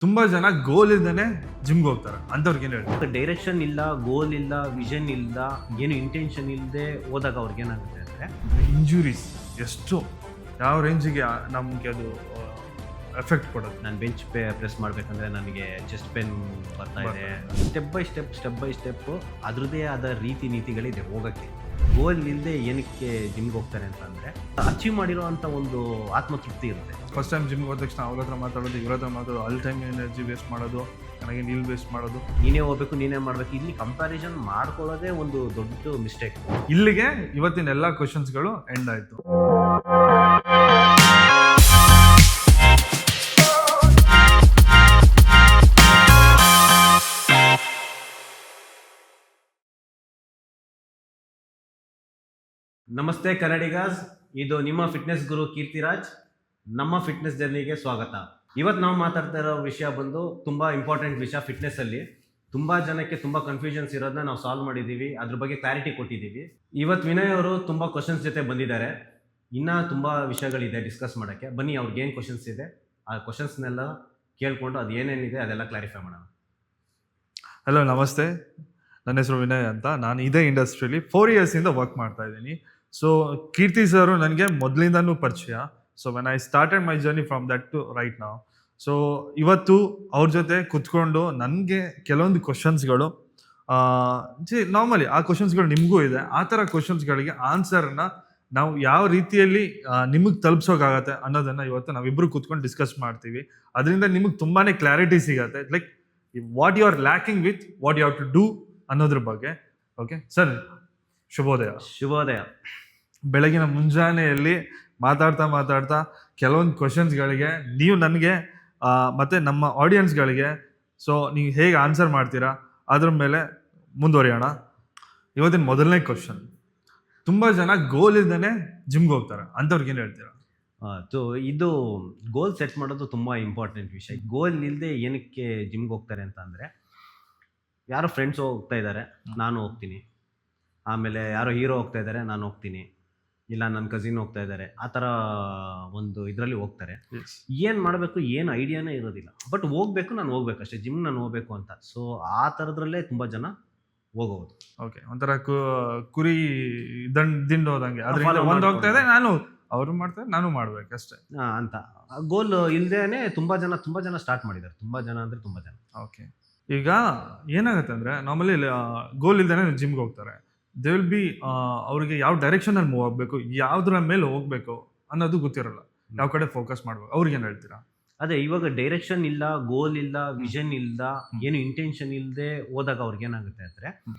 ತುಂಬಾ ಜನ ಗೋಲ್ ಇಲ್ದೇನೆ ಜಿಮ್ಗೆ ಹೋಗ್ತಾರೆ ಅಂತವ್ರಿಗೆ ಏನು ಹೇಳ್ತಾರೆ? ಡೈರೆಕ್ಷನ್ ಇಲ್ಲ, ಗೋಲ್ ಇಲ್ಲ, ವಿಷನ್ ಇಲ್ಲ, ಏನು ಇಂಟೆನ್ಷನ್ ಇಲ್ಲದೆ ಹೋದಾಗ ಅವ್ರಿಗೆ ಏನಾಗುತ್ತೆ ಅಂದರೆ ಇಂಜುರೀಸ್ ಎಷ್ಟು ಯಾವ ರೇಂಜಿಗೆ ನಮಗೆ ಅದು ಎಫೆಕ್ಟ್ ಕೊಡೋದು. ನಾನು ಬೆಂಚ್ ಪ್ರೆಸ್ ಮಾಡಬೇಕಂದ್ರೆ ನನಗೆ ಚೆಸ್ಟ್ ಪೇನ್ ಬರ್ತಾ ಇದೆ. ಸ್ಟೆಪ್ ಬೈ ಸ್ಟೆಪ್ ಅದ್ರದ್ದೇ ಆದ ರೀತಿ ನೀತಿಗಳಿದೆ ಹೋಗೋಕ್ಕೆ. ಗೋಲ್ ಇಲ್ಲದೆ ಏನಕ್ಕೆ ಜಿಮ್ಗೆ ಹೋಗ್ತಾರೆ ಅಂತಂದರೆ ಅಚೀವ್ ಮಾಡಿರೋ ಅಂಥ ಒಂದು ಆತ್ಮತೃಪ್ತಿ ಇರುತ್ತೆ. ಫಸ್ಟ್ ಟೈಮ್ ಜಿಮ್ಗೆ ಹೋದ ತಕ್ಷಣ ಅವ್ರ ಹತ್ರ ಮಾತಾಡೋದು, ಇವ್ರ ಹತ್ರ ಮಾತಾಡೋದು, ಅಲ್ಲಿ ಟೈಮ್ ಎನರ್ಜಿ ವೇಸ್ಟ್ ಮಾಡೋದು, ನನಗೆ ನೀಲ್ ವೇಸ್ಟ್ ಮಾಡೋದು, ನೀನೇ ಹೋಗ್ಬೇಕು, ನೀನೇ ಮಾಡಬೇಕು, ಇಲ್ಲಿ ಕಂಪ್ಯಾರಿಸನ್ ಮಾಡ್ಕೊಳ್ಳೋದೇ ಒಂದು ದೊಡ್ಡ ಮಿಸ್ಟೇಕ್. ಇಲ್ಲಿಗೆ ಇವತ್ತಿನ ಎಲ್ಲ ಕ್ವಶನ್ಸ್ಗಳು ಎಂಡ್ ಆಯಿತು. ನಮಸ್ತೆ ಕನ್ನಡಿಗಾಸ್, ಇದು ನಿಮ್ಮ ಫಿಟ್ನೆಸ್ ಗುರು ಕೀರ್ತಿರಾಜ್. ನಮ್ಮ ಫಿಟ್ನೆಸ್ ಜರ್ನಿಗೆ ಸ್ವಾಗತ. ಇವತ್ತು ನಾವು ಮಾತಾಡ್ತಾ ಇರೋ ವಿಷಯ ಬಂದು ತುಂಬ ಇಂಪಾರ್ಟೆಂಟ್ ವಿಷಯ. ಫಿಟ್ನೆಸ್ಸಲ್ಲಿ ತುಂಬ ಜನಕ್ಕೆ ತುಂಬ ಕನ್ಫ್ಯೂಷನ್ಸ್ ಇರೋದನ್ನ ನಾವು ಸಾಲ್ವ್ ಮಾಡಿದ್ದೀವಿ, ಅದ್ರ ಬಗ್ಗೆ ಕ್ಲಾರಿಟಿ ಕೊಟ್ಟಿದ್ದೀವಿ. ಇವತ್ತು ವಿನಯ್ ಅವರು ತುಂಬ ಕ್ವಶನ್ಸ್ ಜೊತೆ ಬಂದಿದ್ದಾರೆ. ಇನ್ನೂ ತುಂಬ ವಿಷಯಗಳಿದೆ ಡಿಸ್ಕಸ್ ಮಾಡೋಕ್ಕೆ. ಬನ್ನಿ, ಅವ್ರಿಗೆ ಏನು ಕ್ವಶನ್ಸ್ ಇದೆ ಆ ಕ್ವಶನ್ಸ್ನೆಲ್ಲ ಕೇಳಿಕೊಂಡು ಅದು ಏನೇನಿದೆ ಅದೆಲ್ಲ ಕ್ಲಾರಿಫೈ ಮಾಡೋಣ. ಹಲೋ, ನಮಸ್ತೆ. ನನ್ನ ಹೆಸರು ವಿನಯ್ ಅಂತ. ನಾನು ಇದೇ ಇಂಡಸ್ಟ್ರಿಯಲ್ಲಿ 4 ಇಯರ್ಸಿಂದ ವರ್ಕ್ ಮಾಡ್ತಾ ಇದ್ದೀನಿ. ಸೊ ಕೀರ್ತಿ ಸರು ನನಗೆ ಮೊದಲಿಂದನೂ ಪರಿಚಯ. So when I started my journey from that to right ನಾವು. ಸೊ ಇವತ್ತು ಅವ್ರ ಜೊತೆ ಕುತ್ಕೊಂಡು ನನಗೆ ಕೆಲವೊಂದು ಕ್ವಶನ್ಸ್ಗಳು ನಾರ್ಮಲಿ ಆ ಕ್ವಶನ್ಸ್ಗಳು ನಿಮಗೂ ಇದೆ. ಆ ಥರ ಕ್ವಶನ್ಸ್ಗಳಿಗೆ ಆನ್ಸರ್ನ ನಾವು ಯಾವ ರೀತಿಯಲ್ಲಿ ನಿಮಗೆ ತಲುಪಿಸೋಕ್ಕಾಗತ್ತೆ ಅನ್ನೋದನ್ನು ಇವತ್ತು ನಾವಿಬ್ಬರು ಕೂತ್ಕೊಂಡು ಡಿಸ್ಕಸ್ ಮಾಡ್ತೀವಿ. ಅದರಿಂದ ನಿಮಗೆ ತುಂಬಾ ಕ್ಲಾರಿಟಿ ಸಿಗತ್ತೆ, like what you are lacking with what you have to do ಅನ್ನೋದ್ರ ಬಗ್ಗೆ. ಓಕೆ ಸರ್, ಶುಭೋದಯ. ಶುಭೋದಯ. ಬೆಳಗಿನ ಮುಂಜಾನೆಯಲ್ಲಿ ಮಾತಾಡ್ತಾ ಕೆಲವೊಂದು ಕ್ವಶನ್ಸ್ಗಳಿಗೆ ನೀವು ನನಗೆ ಮತ್ತು ನಮ್ಮ ಆಡಿಯನ್ಸ್ಗಳಿಗೆ ಸೊ ನೀವು ಹೇಗೆ ಆನ್ಸರ್ ಮಾಡ್ತೀರಾ ಅದ್ರ ಮೇಲೆ ಮುಂದುವರಿಯೋಣ. ಇವತ್ತಿನ ಮೊದಲನೇ ಕ್ವಶನ್, ತುಂಬ ಜನ ಗೋಲ್ ಇಲ್ದೇ ಜಿಮ್ಗೆ ಹೋಗ್ತಾರೆ ಅಂಥವ್ರಿಗೆ ಏನು ಹೇಳ್ತೀರಾ? ಇದು ಗೋಲ್ ಸೆಟ್ ಮಾಡೋದು ತುಂಬ ಇಂಪಾರ್ಟೆಂಟ್ ವಿಷಯ. ಗೋಲ್ ಇಲ್ಲದೆ ಏನಕ್ಕೆ ಜಿಮ್ಗೆ ಹೋಗ್ತಾರೆ ಅಂತ ಅಂದರೆ, ಯಾರೋ ಫ್ರೆಂಡ್ಸ್ ಹೋಗ್ತಾ ಇದ್ದಾರೆ, ನಾನು ಹೋಗ್ತೀನಿ. ಆಮೇಲೆ ಯಾರೋ ಹೀರೋ ಹೋಗ್ತಾ ಇದ್ದಾರೆ, ನಾನು ಹೋಗ್ತೀನಿ. ಇಲ್ಲ ನನ್ನ ಕಸಿನ್ ಹೋಗ್ತಾ ಇದ್ದಾರೆ, ಆ ಥರ ಒಂದು ಇದರಲ್ಲಿ ಹೋಗ್ತಾರೆ. ಏನು ಮಾಡಬೇಕು ಏನು ಐಡಿಯಾನೇ ಇರೋದಿಲ್ಲ, ಬಟ್ ಹೋಗ್ಬೇಕು, ನಾನು ಹೋಗ್ಬೇಕು ಅಷ್ಟೇ, ಜಿಮ್ ನಾನು ಹೋಗ್ಬೇಕು ಅಂತ. ಸೊ ಆ ಥರದ್ರಲ್ಲೇ ತುಂಬ ಜನ ಹೋಗೋದು. ಓಕೆ, ಒಂಥರ ಕುರಿ ದಿಂಡು ಹೋದಂಗೆ ಅದರಿಂದ ಒಂದು ಹೋಗ್ತಾ ಇದೆ, ನಾನು ಅವರು ಮಾಡ್ತಾರೆ, ನಾನು ಮಾಡ್ಬೇಕು ಅಷ್ಟೇ ಅಂತ. ಗೋಲ್ ಇಲ್ಲದೇ ತುಂಬ ಜನ ಸ್ಟಾರ್ಟ್ ಮಾಡಿದ್ದಾರೆ. ತುಂಬ ಜನ ಅಂದರೆ ತುಂಬ ಜನ. ಓಕೆ, ಈಗ ಏನಾಗುತ್ತೆ ಅಂದರೆ ನಾರ್ಮಲಿ ಗೋಲ್ ಇಲ್ದೇ ಜಿಮ್ಗೆ ಹೋಗ್ತಾರೆ. ದೇ ವಿಲ್ ಬಿ ಅವ್ರಿಗೆ ಯಾವ ಡೈರೆಕ್ಷನಲ್ಲಿ ಮೂವ್ ಆಗಬೇಕು, ಯಾವುದ್ರ ಮೇಲೆ ಹೋಗಬೇಕು ಅನ್ನೋದು ಗೊತ್ತಿರಲ್ಲ, ಯಾವ ಕಡೆ ಫೋಕಸ್ ಮಾಡ್ಬೇಕು. ಅವ್ರಿಗೆ ಏನು ಹೇಳ್ತೀರಾ? ಅದೇ, ಇವಾಗ ಡೈರೆಕ್ಷನ್ ಇಲ್ಲ, ಗೋಲ್ ಇಲ್ಲ, ವಿಷನ್ ಇಲ್ಲ, ಏನು ಇಂಟೆನ್ಷನ್ ಇಲ್ಲದೆ ಹೋದಾಗ ಅವ್ರಿಗೆ ಏನಾಗುತ್ತೆ ಅಂದರೆ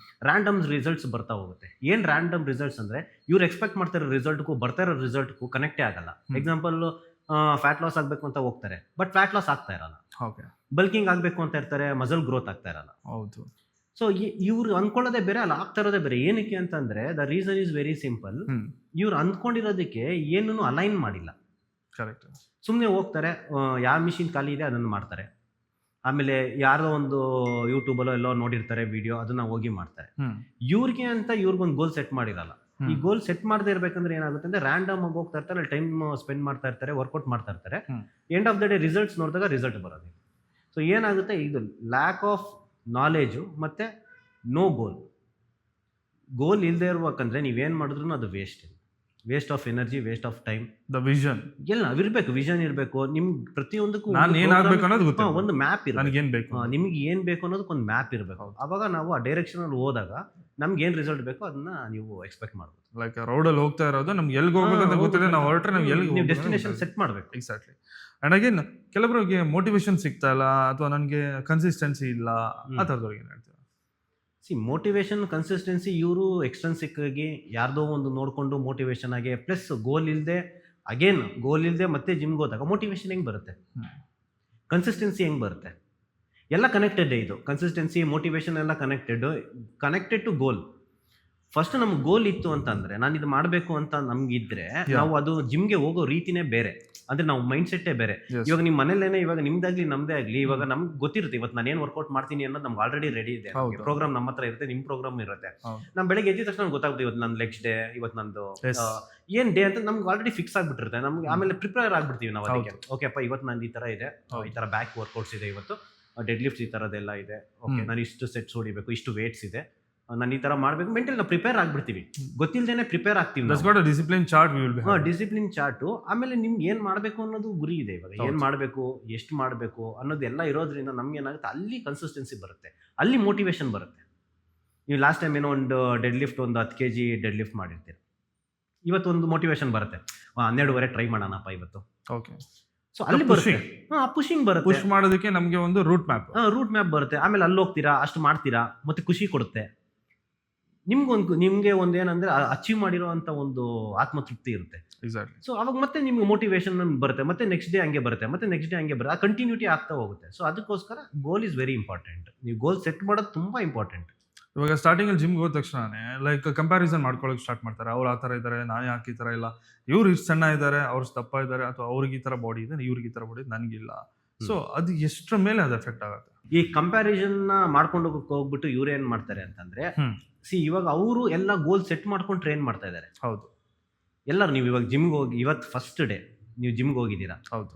ರ್ಯಾಂಡಮ್ ರಿಸಲ್ಟ್ಸ್ ಬರ್ತಾ ಹೋಗುತ್ತೆ. ಏನು ರ್ಯಾಂಡಮ್ ರಿಸಲ್ಟ್ಸ್ ಅಂದರೆ ಇವ್ರು ಎಕ್ಸ್ಪೆಕ್ಟ್ ಮಾಡ್ತಾ ಇರೋ ರಿಸಲ್ಟ್ಗೂ ಬರ್ತಾ ಇರೋ ರಿಸಲ್ಟ್ಗೂ ಕನೆಕ್ಟೇ ಆಗಲ್ಲ. ಎಕ್ಸಾಂಪಲ್, ಫ್ಯಾಟ್ ಲಾಸ್ ಆಗಬೇಕು ಅಂತ ಹೋಗ್ತಾರೆ, ಬಟ್ ಫ್ಯಾಟ್ ಲಾಸ್ ಆಗ್ತಾ ಇರಲ್ಲ. ಓಕೆ, ಬಲ್ಕಿಂಗ್ ಆಗಬೇಕು ಅಂತ ಇರ್ತಾರೆ, ಮಸಲ್ ಗ್ರೋತ್ ಆಗ್ತಾ ಇರಲ್ಲ. ಹೌದು. ಸೊ ಇವ್ರು ಅಂದ್ಕೊಳ್ಳೋದೇ ಬೇರೆ, ಅಲ್ಲ ಆಗ್ತಾ ಇರೋದೇ ಬೇರೆ. ಏನಕ್ಕೆ ಅಂತಂದರೆ the reason is very simple. ಇವ್ರು ಅಂದ್ಕೊಂಡಿರೋದಕ್ಕೆ ಏನೂ ಅಲೈನ್ ಮಾಡಿಲ್ಲ. ಕರೆಕ್ಟ್. ಸುಮ್ಮನೆ ಹೋಗ್ತಾರೆ, ಯಾವ ಮಿಷಿನ್ ಖಾಲಿ ಇದೆ ಅದನ್ನು ಮಾಡ್ತಾರೆ. ಆಮೇಲೆ ಯಾರೋ ಒಂದು ಯೂಟ್ಯೂಬಲ್ಲೋ ಎಲ್ಲೋ ನೋಡಿರ್ತಾರೆ ವಿಡಿಯೋ, ಅದನ್ನ ಹೋಗಿ ಮಾಡ್ತಾರೆ. ಇವ್ರಿಗೆ ಅಂತ ಇವ್ರಿಗೊಂದು ಗೋಲ್ ಸೆಟ್ ಮಾಡಿರಲ್ಲ. ಈ ಗೋಲ್ ಸೆಟ್ ಮಾಡದೇ ಇರಬೇಕಂದ್ರೆ ಏನಾಗುತ್ತೆ ಅಂದರೆ ರ್ಯಾಂಡಮ್ ಆಗಿ ಹೋಗ್ತಾ ಇರ್ತಾರೆ, ಟೈಮ್ ಸ್ಪೆಂಡ್ ಮಾಡ್ತಾ ಇರ್ತಾರೆ, ವರ್ಕೌಟ್ ಮಾಡ್ತಾ ಇರ್ತಾರೆ. End of the day results ನೋಡಿದಾಗ ರಿಸಲ್ಟ್ ಬರೋದಿಲ್ಲ. ಸೊ ಏನಾಗುತ್ತೆ, ಇದು ಲ್ಯಾಕ್ ಆಫ್ ನಾಲೆಜು ಮತ್ತು ನೋ ಗೋಲ್. ಗೋಲ್ ಇಲ್ಲದೆ ಇರ್ಬೇಕಂದ್ರೆ ನೀವೇನು ಮಾಡಿದ್ರು ಅದು waste of energy, waste of time. The vision ಎಲ್ಲ ಇರಬೇಕು, ವಿಷನ್ ಇರಬೇಕು. ನಿಮ್ಗೆ ಪ್ರತಿಯೊಂದಕ್ಕೂ ನಾನು ಏನಾಗಬೇಕು ಅನ್ನೋದು ಗೊತ್ತು, ಒಂದು ಮ್ಯಾಪ್ ಇರಬೇಕು. ನನಗೇನು ಬೇಕು, ನಿಮ್ಗೆ ಏನು ಬೇಕು ಅನ್ನೋದಕ್ಕೆ ಒಂದು ಮ್ಯಾಪ್ ಇರಬೇಕು. ಅವಾಗ ನಾವು ಆ ಡೈರೆಕ್ಷನಲ್ಲಿ ಹೋದಾಗ ನಮ್ಗೆ ಏನು ರಿಸಲ್ಟ್ ಬೇಕೋ ಅದನ್ನ ನೀವು ಎಕ್ಸ್ಪೆಕ್ಟ್ ಮಾಡ್ಬೋದು. ಲೈಕ್ ರೋಡಲ್ಲಿ ಹೋಗ್ತಾ ಇರೋದು ನಮ್ಗೆ ಎಲ್ಲಿಗೆ ಹೋಗ್ಬೇಕು ಅಂತ ಗೊತ್ತಿದೆ, ನಾವು ಹೊರಟ್ರೆ ನಾವು ನೀವು ಡೆಸ್ಟಿನೇಷನ್ ಸೆಟ್ ಮಾಡಬೇಕು. ಎಕ್ಸಾಕ್ಟ್ಲಿ. ಅಂಡ್ ಅಗೇನ್ ಕೆಲವರಿಗೆ ಮೋಟಿವೇಶನ್ ಸಿಗ್ತಾ ಇಲ್ಲ, ಅಥವಾ ನನಗೆ ಕನ್ಸಿಸ್ಟೆನ್ಸಿ ಇಲ್ಲ, ಆ ಥರದವ್ರಿಗೆ ಏನು ಹೇಳ್ತೀರಾ? ಮೋಟಿವೇಶನ್, ಕನ್ಸಿಸ್ಟೆನ್ಸಿ ಇವರು ಎಕ್ಸ್ಟೆನ್ಸಿಕ್ ಆಗಿ ಯಾರ್ದೋ ಒಂದು ನೋಡಿಕೊಂಡು ಮೋಟಿವೇಶನ್ ಆಗಿ, ಪ್ಲಸ್ ಗೋಲ್ ಇಲ್ಲದೆ ಮತ್ತೆ ಜಿಮ್ಗೆ ಹೋದಾಗ ಮೋಟಿವೇಶನ್ ಹೆಂಗೆ ಬರುತ್ತೆ, ಕನ್ಸಿಸ್ಟೆನ್ಸಿ ಹೆಂಗೆ ಬರುತ್ತೆ? ಎಲ್ಲ ಕನೆಕ್ಟೆಡ್. ಇದು ಕನ್ಸಿಸ್ಟೆನ್ಸಿ, ಮೋಟಿವೇಶನ್ ಎಲ್ಲ ಕನೆಕ್ಟೆಡ್ ಟು ಗೋಲ್. ಫಸ್ಟ್ ನಮ್ಗೆ ಗೋಲ್ ಇತ್ತು ಅಂತಂದ್ರೆ ನಾನು ಇದು ಮಾಡಬೇಕು ಅಂತ ನಮ್ಗಿದ್ರೆ ನಾವು ಅದು ಜಿಮ್ಗೆ ಹೋಗೋ ರೀತಿನೇ ಬೇರೆ, ಅಂದ್ರೆ ನಾವು ಮೈಂಡ್ ಸೆಟ್ಟೇ ಬೇರೆ. ಇವಾಗ ನಿಮ್ ಮನೇಲೇನೆ ಇವಾಗ ನಿಮ್ದಾಗ್ಲಿ ನಮ್ದೇ ಆಗ್ಲಿ ಇವಾಗ ನಮ್ಗೆ ಗೊತ್ತಿರುತ್ತೆ ಇವತ್ತು ನಾನು ಏನ್ ವರ್ಕೌಟ್ ಮಾಡ್ತೀನಿ ಅನ್ನೋದು ನಮ್ಗೆ ಆಲ್ರೆಡಿ ರೆಡಿ ಇದೆ. ಪ್ರೋಗ್ರಾಮ್ ನಮ್ಮ ಹತ್ರ ಇರುತ್ತೆ, ನಿಮ್ ಪ್ರೋಗ್ರಾಮ್ ಇರುತ್ತೆ. ನಮ್ ಬೆಳಗ್ಗೆ ಎದ್ದ ತಕ್ಷಣ ಗೊತ್ತಾಗುತ್ತೆ ಇವತ್ತು ನನ್ನ ಲೆಗ್ಸ್ ಡೇ, ಇವತ್ತು ನಂದು ಏನ್ ಡೇ ಅಂತ ನಮ್ಗೆ ಆಲ್ರೆಡಿ ಫಿಕ್ಸ್ ಆಗ್ಬಿಟ್ಟಿರುತ್ತೆ. ನಮ್ಗೆ ಆಮೇಲೆ ಪ್ರಿಪೇರ್ ಆಗ್ಬಿಡ್ತೀವಿ ನಾವು ಅದಕ್ಕೆ. ಓಕೆ ಅಪ್ಪ ಇವತ್ತು ನಂದು ಈ ತರ ಇದೆ, ಈ ತರ ಬ್ಯಾಕ್ ವರ್ಕೌಟ್ಸ್ ಇದೆ, ಇವತ್ತು ಡೆಡ್ ಲಿಫ್ಟ್ಸ್ ಈ ತರದೆಲ್ಲ ಇದೆ, ಓಕೆ ನಾನು ಇಷ್ಟು ಸೆಟ್ಸ್ ಹೊಡಿಬೇಕು, ಇಷ್ಟು ವೇಟ್ಸ್ ಇದೆ, ನಾನು ಈ ತರ ಮಾಡ್ಬೇಕು, ಮೆಂಟಲ್ ನಾವು ಪ್ರಿಪೇರ್ ಆಗ್ಬಿಡ್ತೀವಿ, ಗೊತ್ತಿಲ್ಲದೇನೆ ಪ್ರಿಪೇರ್ ಆಗ್ತೀವಿ. Discipline chart, discipline chart. ಆಮೇಲೆ ನಿಮ್ಗೆ ಏನ್ ಮಾಡ್ಬೇಕು ಅನ್ನೋದು ಗುರಿ ಇದೆ. ಇವಾಗ ಏನ್ ಮಾಡ್ಬೇಕು, ಎಷ್ಟು ಮಾಡ್ಬೇಕು ಅನ್ನೋದು ಎಲ್ಲ ಇರೋದ್ರಿಂದ ನಮ್ಗೆ ಏನಾಗುತ್ತೆ, ಅಲ್ಲಿ ಕನ್ಸಿಸ್ಟೆನ್ಸಿ ಬರುತ್ತೆ, ಅಲ್ಲಿ ಮೋಟಿವೇಶನ್ ಬರುತ್ತೆ. ನೀವು ಲಾಸ್ಟ್ ಟೈಮ್ ಏನೋ ಒಂದು ಡೆಡ್ ಲಿಫ್ಟ್ ಒಂದು 10 kg ಡೆಡ್ ಲಿಫ್ಟ್ ಮಾಡಿರ್ತೀರ, ಇವತ್ತು ಒಂದು ಮೋಟಿವೇಶನ್ ಬರುತ್ತೆ, 12 ಟ್ರೈ ಮಾಡೋಣಪ್ಪ ಇವತ್ತು. ಓಕೆ, ಸೊ ಅಲ್ಲಿ ಬರುತ್ತೆ, ಪುಷಿಂಗ್ ಬರುತ್ತೆ, ಪುಷ್ ಮಾಡೋದಕ್ಕೆ ನಮಗೆ ಒಂದು ರೂಟ್ ಮ್ಯಾಪ್ ಬರುತ್ತೆ. ಆಮೇಲೆ ಅಲ್ಲಿ ಹೋಗ್ತೀರಾ, ಅಷ್ಟು ಮಾಡ್ತೀರಾ, ಮತ್ತೆ ಖುಷಿ ಕೊಡುತ್ತೆ ನಿಮ್ಗೆ ಒಂದು ಏನಂದ್ರೆ ಅಚೀವ್ ಮಾಡಿರೋಂಥ ಒಂದು ಆತ್ಮತೃಪ್ತಿ ಇರುತ್ತೆ. ಸೊ ಅವಾಗ ಮತ್ತೆ ನಿಮ್ಗೆ ಮೋಟಿವೇಶನ್ ಬರುತ್ತೆ, ಮತ್ತೆ ನೆಕ್ಸ್ಟ್ ಡೇ ಹಂಗೆ ಬರುತ್ತೆ, ಮತ್ತೆ ನೆಕ್ಸ್ಟ್ ಡೇ ಹಂಗೆ ಬರುತ್ತೆ, ಆ ಕಂಟಿನ್ಯೂಟಿ ಆಗ್ತಾ ಹೋಗುತ್ತೆ. ಸೊ ಅದಕ್ಕೋಸ್ಕರ ಗೋಲ್ ಇಸ್ ವೆರಿ ಇಂಪಾರ್ಟೆಂಟ್. ನೀವು ಗೋಲ್ ಸೆಟ್ ಮಾಡೋದು ತುಂಬಾ ಇಂಪಾರ್ಟೆಂಟ್. ಇವಾಗ ಸ್ಟಾರ್ಟಿಂಗ್ ಅಲ್ಲಿ ಜಿಮ್ಗೆ ಹೋದ ತಕ್ಷಣನೇ ಲೈಕ್ ಕಂಪ್ಯಾರಿಸನ್ ಮಾಡ್ಕೊಳ್ಳೋಕೆ ಸ್ಟಾರ್ಟ್ ಮಾಡ್ತಾರೆ. ಅವ್ರು ಆ ಥರ ಇದ್ದಾರೆ, ನಾನು ಯಾಕೆ ಈ ಥರ ಇಲ್ಲ, ಇವ್ರು ಇಷ್ಟು ಸಣ್ಣ ಇದ್ದಾರೆ, ಅವ್ರು ದಪ್ಪ ಇದ್ದಾರೆ, ಅಥವಾ ಅವ್ರಿಗೆ ಈ ಥರ ಬಾಡಿ ಇದೆ, ಇವ್ರಿಗೆ ಈ ಥರ ಬಾಡಿ ನನಗಿಲ್ಲ. ಸೊ ಅದು ಎಷ್ಟರ ಮೇಲೆ ಅದು ಎಫೆಕ್ಟ್ ಆಗುತ್ತೆ. ಈ ಕಂಪ್ಯಾರಿಸನ್ ಮಾಡ್ಕೊಂಡು ಹೋಗ್ಬಿಟ್ಟು ಇವ್ರು ಏನ್ ಮಾಡ್ತಾರೆ ಅಂತಂದ್ರೆ, ಇವಾಗ ಅವರು ಎಲ್ಲ ಗೋಲ್ ಸೆಟ್ ಮಾಡ್ಕೊಂಡು ಟ್ರೈನ್ ಮಾಡ್ತಾ ಇದ್ದಾರೆ. ಹೌದು, ಎಲ್ಲರೂ ನೀವು ಇವಾಗ ಜಿಮ್ಗೆ ಹೋಗಿ, ಇವತ್ತು ಫಸ್ಟ್ ಡೇ ನೀವು ಜಿಮ್ಗೆ ಹೋಗಿದ್ದೀರಾ. ಹೌದು,